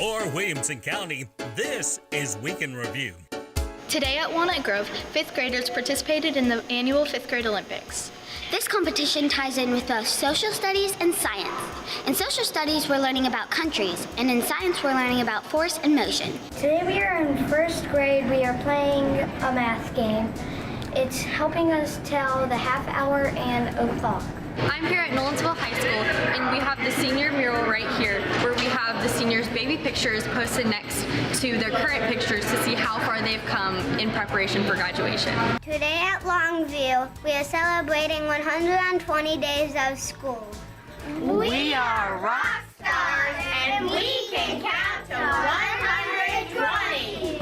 For Williamson County, this is Week in Review. Today at Walnut Grove, 5th graders participated in the annual 5th grade Olympics. This competition ties in with both social studies and science. In social studies, we're learning about countries, and in science, we're learning about force and motion. Today we are in 1st grade. We are playing a math game. It's helping us tell the half hour and o'clock. I'm here at Nolensville High School, and we have the senior mural right here, where we have the seniors' baby pictures posted next to their current pictures to see how far they've come in preparation for graduation. Today at Longview, we are celebrating 120 days of school. We are rock stars, and we can count to 120.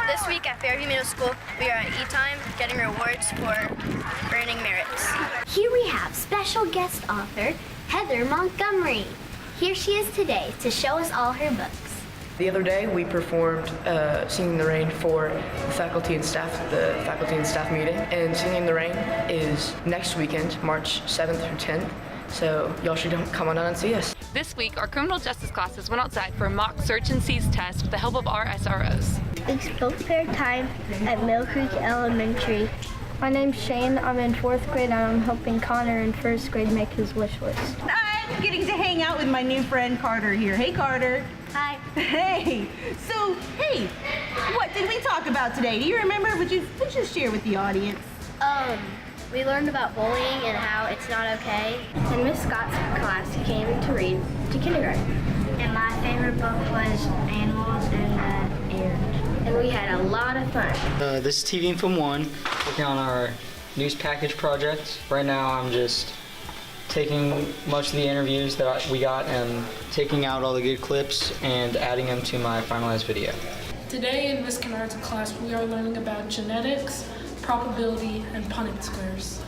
This week at Fairview Middle School, we are at E-Time getting rewards for earning merits. Here we have special guest author, Heather Montgomery. Here she is today to show us all her books. The other day we performed Singing in the Rain for the faculty and staff meeting. And Singing in the Rain is next weekend, March 7th through 10th. So y'all should come on out and see us. This week, our criminal justice classes went outside for a mock search and seize test with the help of our SROs. It's book fair time at Mill Creek Elementary. My name's Shane. I'm in 4th grade, and I'm helping Connor in 1st grade make his wish list. I'm getting to hang out with my new friend Carter here. Hey, Carter. Hi. Hey. So, hey, what did we talk about today? Do you remember? Would you share with the audience? We learned about bullying and how it's not okay. In Miss Scott's class, he came to read to kindergarten. And my favorite book was Animals and the Air. And we had a lot of fun. This is TV Info 1, working on our news package project. Right now I'm just taking much of the interviews that we got and taking out all the good clips and adding them to my finalized video. Today in Miss Kennard's class, we are learning about genetics, probability, and Punnett squares.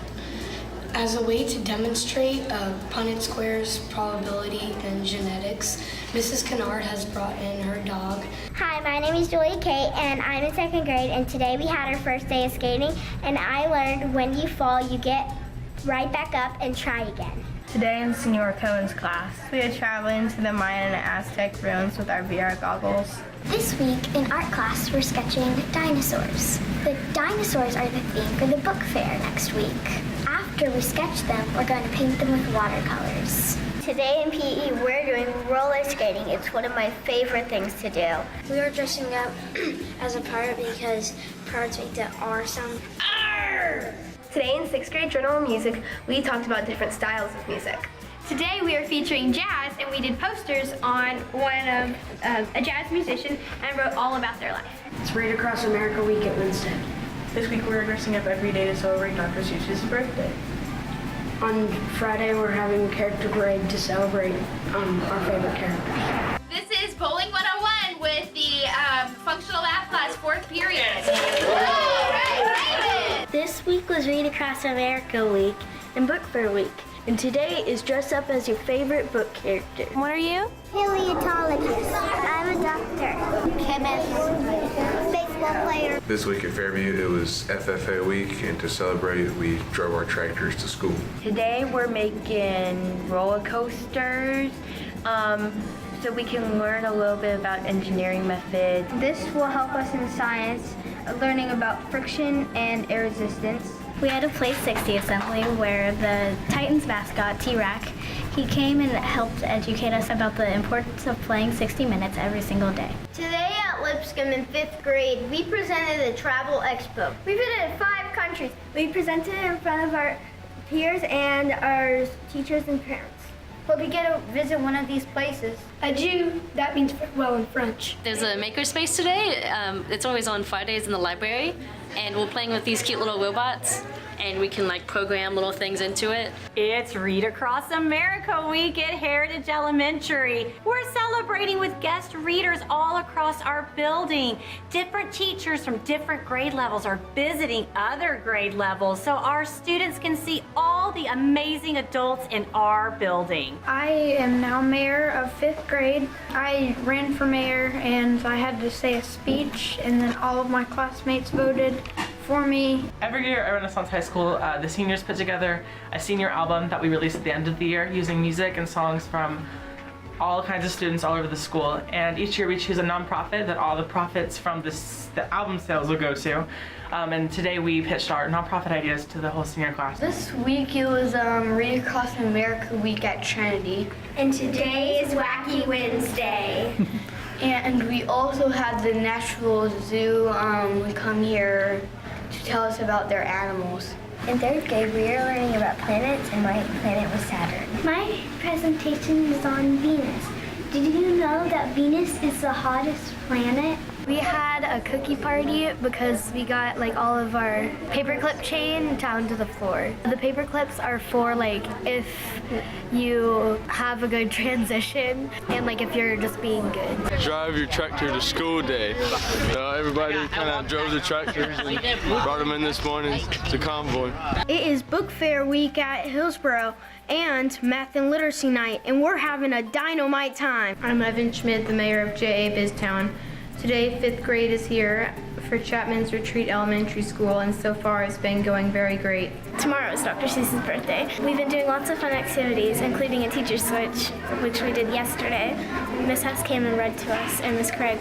As a way to demonstrate Punnett squares, probability, and genetics, Mrs. Kennard has brought in her dog. Hi, my name is Julie Kate, and I'm in 2nd grade, and today we had our first day of skating, and I learned when you fall, you get right back up and try again. Today in Senor Cohen's class, we are traveling to the Mayan and Aztec ruins with our VR goggles. This week in art class, we're sketching dinosaurs. The dinosaurs are the theme for the book fair next week. After we sketch them, we're going to paint them with watercolors. Today in PE, we're doing roller skating. It's one of my favorite things to do. We are dressing up as a pirate because pirates make the R sound. Arr! Today in 6th grade Journal of Music, we talked about different styles of music. Today we are featuring jazz, and we did posters on one of a jazz musician and wrote all about their life. It's Read Across America Week at Winston. This week we're dressing up every day to celebrate Dr. Seuss's birthday. On Friday, we're having a character parade to celebrate our favorite characters. This is Bowling 101 with the functional math class 4th period. This week was Read Across America Week and Book Fair Week. And today is Dress Up as Your Favorite Book Character. What are you? Paleontologist. I'm a doctor. Chemist. Baseball player. This week at Fairview, it was FFA week, and to celebrate, we drove our tractors to school. Today we're making roller coasters, so we can learn a little bit about engineering methods. This will help us in science, learning about friction and air resistance. We had a Place 60 assembly where the Titans mascot, T-Rack, he came and helped educate us about the importance of playing 60 minutes every single day. Today at Lipscomb in 5th grade, we presented the Travel Expo. We visited 5 countries. We presented it in front of our peers and our teachers and parents. Hope you get to visit one of these places. Adieu, that means farewell in French. There's a makerspace today. It's always on Fridays in the library, and we're playing with these cute little robots, and we can like program little things into it. It's Read Across America Week at Heritage Elementary. We're celebrating with guest readers all across our building. Different teachers from different grade levels are visiting other grade levels so our students can see all the amazing adults in our building. I am now mayor of 5th grade. I ran for mayor and I had to say a speech, and then all of my classmates voted for me. Every year at Renaissance High School, the seniors put together a senior album that we release at the end of the year using music and songs from all kinds of students all over the school. And each year we choose a nonprofit that all the profits from the album sales will go to. And today we pitched our nonprofit ideas to the whole senior class. This week it was Read Across America week at Trinity. And today is Wacky Wednesday. And we also had the Natural Zoo come here to tell us about their animals. In third grade, we are learning about planets, and my planet was Saturn. My presentation is on Venus. Did you know that Venus is the hottest planet? We had a cookie party because we got like all of our paperclip chain down to the floor. The paper clips are for like if you have a good transition and like if you're just being good. Drive your tractor to school day. Everybody kind of drove the tractors and brought them in this morning to convoy. It is book fair week at Hillsboro and math and literacy night, and we're having a dynamite time. I'm Evan Schmidt, the mayor of J.A. Biztown. Today, 5th grade is here for Chapman's Retreat Elementary School, and so far it's been going very great. Tomorrow is Dr. Seuss's birthday. We've been doing lots of fun activities, including a teacher switch, which we did yesterday. Miss Hess came and read to us, and Miss Craig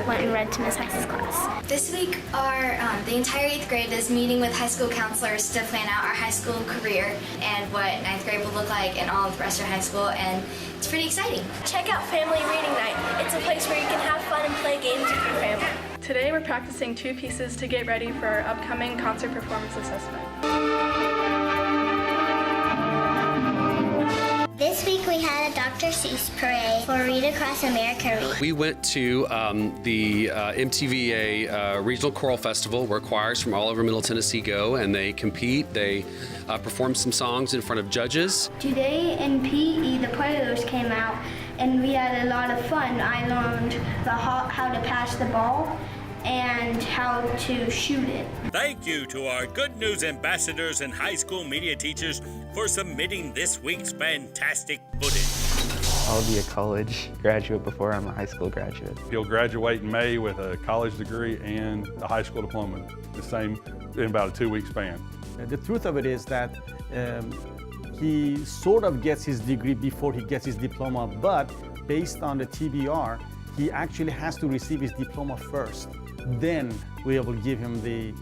went and read to Miss Hess's class. This week, the entire 8th grade is meeting with high school counselors to plan out our high school career and what 9th grade will look like and all of the rest of high school, and it's pretty exciting. Check out Family Reading Night. It's a place where you can have fun and play games with your family. Today we're practicing 2 pieces to get ready for our upcoming concert performance assessment. This week we had a Dr. Seuss parade for Read Across America Week. We went to the MTVA Regional Choral Festival where choirs from all over Middle Tennessee go and they compete. They perform some songs in front of judges. Today in PE, the Predators came out and we had a lot of fun. I learned how to pass the ball and how to shoot it. Thank you to our Good News ambassadors and high school media teachers for submitting this week's fantastic footage. I'll be a college graduate before I'm a high school graduate. He'll graduate in May with a college degree and a high school diploma, the same in about a 2-week span. The truth of it is that he sort of gets his degree before he gets his diploma, but based on the TBR, he actually has to receive his diploma first. Then we will give him the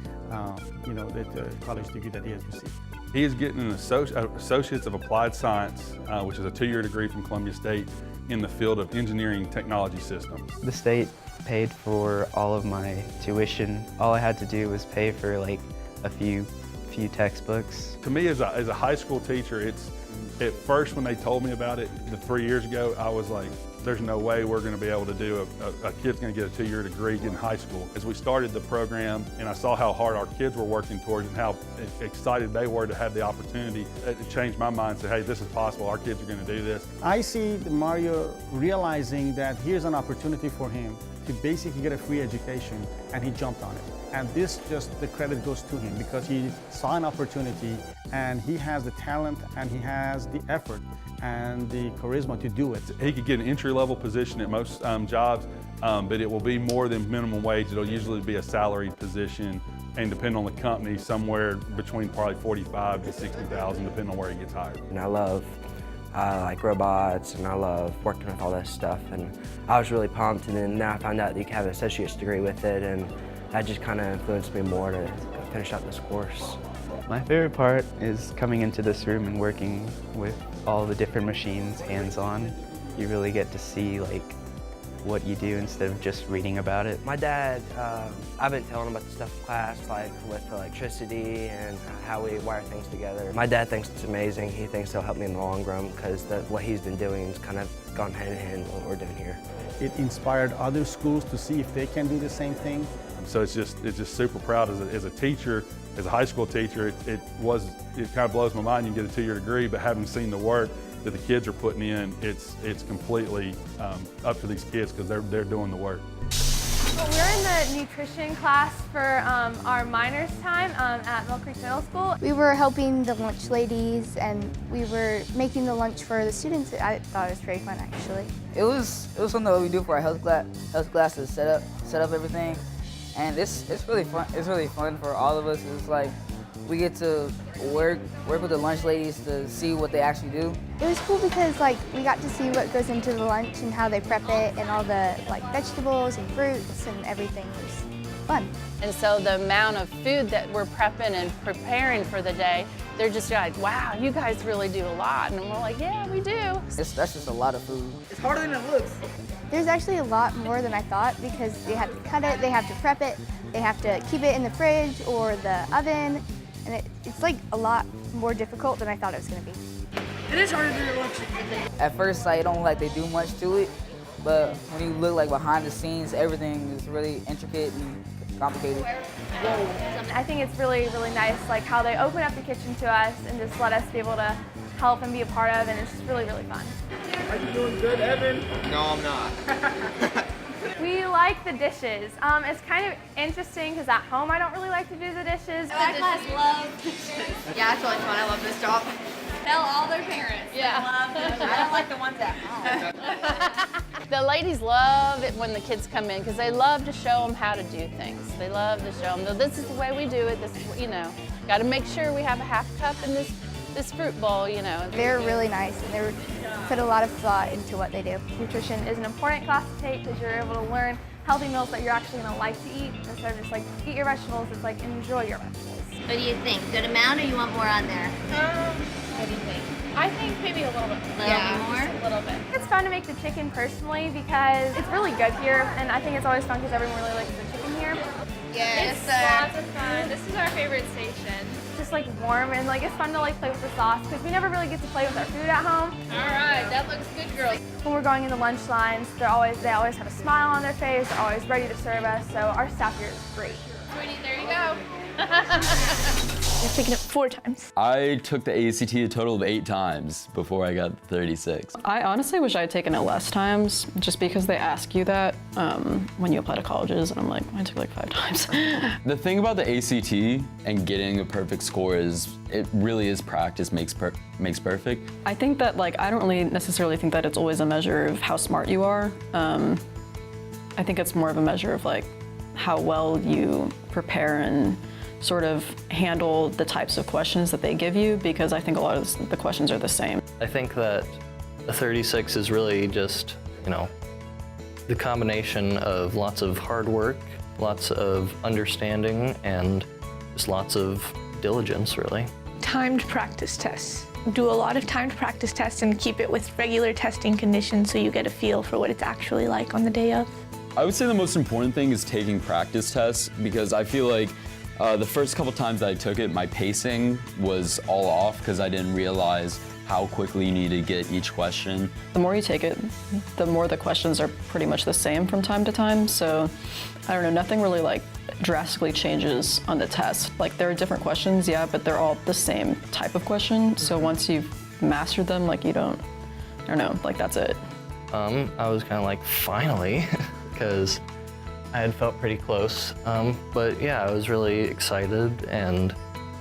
college degree that he has received. He is getting an Associates of Applied Science, which is a 2-year degree from Columbia State in the field of engineering technology systems. The state paid for all of my tuition. All I had to do was pay for like a few textbooks. To me, as a high school teacher, at first when they told me about it 3 years ago, I was like, there's no way we're going to be able to do a kid's going to get a 2-year degree in high school. As we started the program and I saw how hard our kids were working towards and how excited they were to have the opportunity, it changed my mind and said, hey, this is possible. Our kids are going to do this. I see Mario realizing that here's an opportunity for him to basically get a free education, and he jumped on it. And this the credit goes to him because he saw an opportunity and he has the talent and he has the effort and the charisma to do it. He could get an entry-level position at most jobs, but it will be more than minimum wage. It'll usually be a salaried position, and depending on the company, somewhere between probably $45,000 to $60,000, depending on where he gets hired. And I love like robots, and I love working with all this stuff, and I was really pumped, and then now I found out that you can have an associate's degree with it, and that just kind of influenced me more to finish out this course. My favorite part is coming into this room and working with all the different machines hands-on. You really get to see like what you do instead of just reading about it. My dad, I've been telling him about the stuff in class, like with electricity and how we wire things together. My dad thinks it's amazing. He thinks it'll help me in the long run because what he's been doing has kind of gone hand in hand with what we're doing here. It inspired other schools to see if they can do the same thing. So it's just super proud as a teacher, as a high school teacher. It kind of blows my mind. You get a 2-year degree, but having seen the work that the kids are putting in, it's completely up to these kids because they're doing the work. Well, we're in the nutrition class for our minors time at Mill Creek Middle School. We were helping the lunch ladies and we were making the lunch for the students. I thought it was very fun actually. It was something that we do for our health class to set up everything. And it's really fun. It's really fun for all of us. It's like We get to work with the lunch ladies to see what they actually do. It was cool because like we got to see what goes into the lunch and how they prep it and all the like vegetables and fruits and everything. It was fun. And so the amount of food that we're prepping and preparing for the day, they're just like, wow, you guys really do a lot. And we're like, yeah, we do. That's just a lot of food. It's harder than it looks. There's actually a lot more than I thought because they have to cut it, they have to prep it, they have to keep it in the fridge or the oven. And it's like a lot more difficult than I thought it was going to be. It is harder than it looks. At first sight, it don't look like they do much to it, but when you look like behind the scenes, everything is really intricate and complicated. I think it's really, really nice like how they open up the kitchen to us and just let us be able to help and be a part of, and it's just really, really fun. Are you doing good, Evan? No, I'm not. We like the dishes. It's kind of interesting because at home I don't really like to do the dishes. Our class loves dishes. Yeah, it's really fun. I love this job. Tell all their parents. Yeah. Love dishes. I don't like the ones at home. The ladies love it when the kids come in because they love to show them how to do things. They love to show them, this is the way we do it. This is, you know, got to make sure we have a half cup in this fruit bowl, you know. They're really nice and they put a lot of thought into what they do. Nutrition is an important class to take because you're able to learn healthy meals that you're actually going to like to eat instead of just like eat your vegetables. It's like enjoy your vegetables. What do you think? Good amount, or you want more on there? What do you think? I think maybe a little bit more. More? Just a little bit. It's fun to make the chicken personally because it's really good here, and I think it's always fun because everyone really likes the chicken here. Yes, It's lots of fun. This is our favorite station. Just like warm and like it's fun to like play with the sauce because we never really get to play with our food at home. All right, that looks good, girls. When we're going in the lunch lines, they always have a smile on their face. They're always ready to serve us. So our staff here is great. Sweetie, there you go. I've taken it 4 times. I took the ACT a total of 8 times before I got 36. I honestly wish I had taken it less times, just because they ask you that when you apply to colleges, and I'm like, I took like 5 times. The thing about the ACT and getting a perfect score is it really is practice makes perfect. I think that I don't really necessarily think that it's always a measure of how smart you are. I think it's more of a measure of how well you prepare and sort of handle the types of questions that they give you, because I think a lot of the questions are the same. I think that a 36 is really just, the combination of lots of hard work, lots of understanding, and just lots of diligence, really. Timed practice tests. Do a lot of timed practice tests and keep it with regular testing conditions so you get a feel for what it's actually like on the day of. I would say the most important thing is taking practice tests, because I feel like the first couple times that I took it, my pacing was all off because I didn't realize how quickly you need to get each question. The more you take it, the more the questions are pretty much the same from time to time. So, I don't know, nothing really drastically changes on the test. There are different questions, yeah, but they're all the same type of question. So once you've mastered them, I don't know, that's it. I was kind of finally, because I had felt pretty close, but yeah, I was really excited, and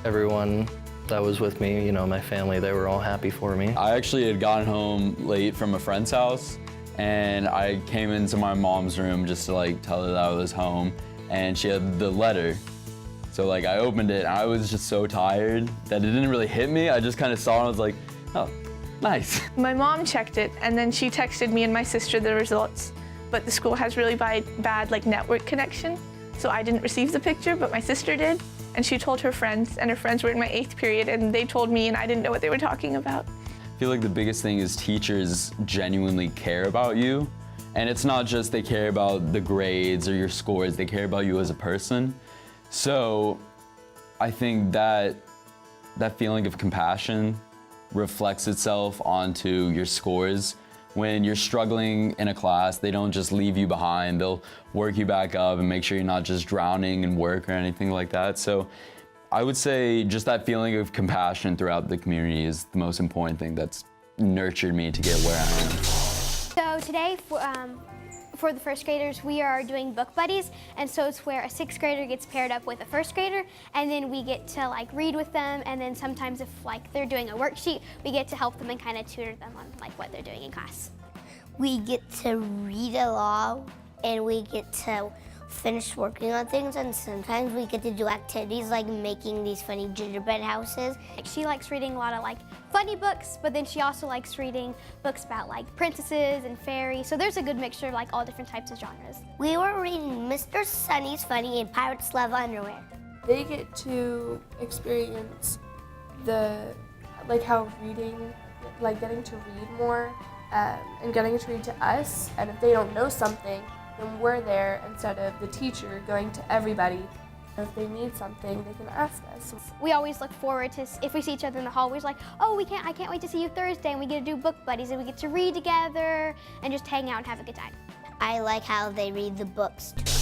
everyone that was with me, my family, they were all happy for me. I actually had gotten home late from a friend's house, and I came into my mom's room just to tell her that I was home, and she had the letter. So I opened it, and I was just so tired that it didn't really hit me. I just kind of saw it, and I was like, oh, nice. My mom checked it, and then she texted me and my sister the results. But the school has really bad network connection, so I didn't receive the picture, but my sister did, and she told her friends, and her friends were in my 8th period, and they told me, and I didn't know what they were talking about. I feel like the biggest thing is teachers genuinely care about you, and it's not just they care about the grades or your scores, they care about you as a person. So I think that feeling of compassion reflects itself onto your scores. When you're struggling in a class, they don't just leave you behind. They'll work you back up and make sure you're not just drowning in work or anything like that. So I would say just that feeling of compassion throughout the community is the most important thing that's nurtured me to get where I am. So today, for the first graders, we are doing book buddies, and so it's where a 6th grader gets paired up with a 1st grader, and then we get to read with them, and then sometimes if they're doing a worksheet, we get to help them and kind of tutor them on what they're doing in class. We get to read along, and we get to finish working on things, and sometimes we get to do activities like making these funny gingerbread houses. She likes reading a lot of like funny books, but then she also likes reading books about like princesses and fairies. So there's a good mixture of like all different types of genres. We were reading Mr. Sunny's Funny and Pirates Love Underwear. They get to experience how reading, like getting to read more and getting to read to us. And if they don't know something, then we're there instead of the teacher going to everybody. If they need something, they can ask us. We always look forward to, if we see each other in the hallways, like, oh, I can't wait to see you Thursday, and we get to do book buddies, and we get to read together, and just hang out and have a good time. I like how they read the books to us.